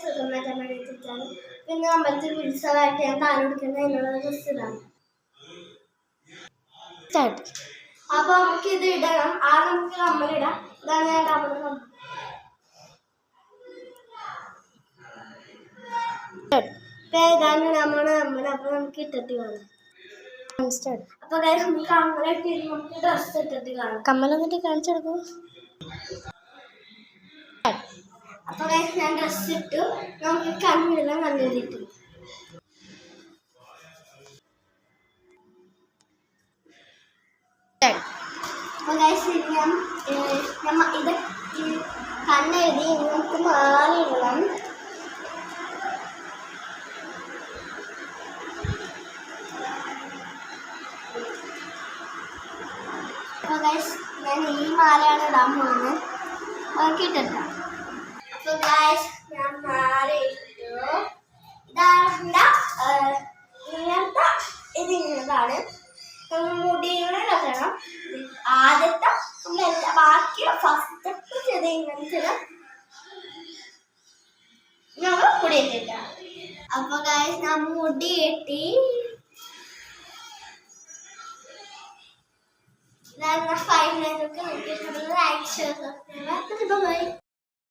സുഖം മാറ്റാൻ വേണ്ടിയിട്ടാണ്. പിന്നെ അമ്പലത്തിൽ ഉത്സവമായിട്ട് ഞാൻ താഴെ കൊടുക്കുന്നത് എന്നുള്ള ഡ്രസ്സ് ഇടാണ്. അപ്പൊ നമുക്ക് ഇത് ഇടണം. നമുക്ക് കമ്മലിടാം. ഇതാണ് ഞാൻ കമ്മൽ. ഇതാണ് നമ്മുടെ കമ്മൽ. അപ്പൊ നമുക്ക് ഇട്ടിട്ട് കാണാം. അപ്പൊ നമുക്ക് കമ്മലിട്ട് നമുക്ക് ഡ്രസ്സ് ഇട്ടിട്ട് കാണാം. കമ്മലൊന്നിട്ട് കാണിച്ചെടുക്കൂ. അപ്പൊ ഞാൻ ഡ്രസ്സ് ഇട്ടു. നമുക്ക് കണ്ണിടാം. കണ്ണിലിട്ടു. അപ്പൊ ഇത് കണ്ണെഴുതി നമുക്ക് മാറിയിടണം. അപ്പൊ ഞാൻ ഈ മാലയാണ് ഇടാൻ പോകുന്നത്. നോക്കിയിട്ടില്ല. അപ്പൊ ഞാൻ മാല ഇട്ടു. ഇതാണ് മുടികളെ വെക്കണം. ആദ്യത്തെ ബാക്കി ഫസ്റ്റ് ഇങ്ങനത്തെ നമ്മൾ മുടി ഇട്ടില്ല. അപ്പൊ ഞാൻ മുടി കെട്ടി. ഫൈനലൊക്കെ ലൈക്ക് ഷെയർ സബ്സ്ക്രൈബ്. ബൈ.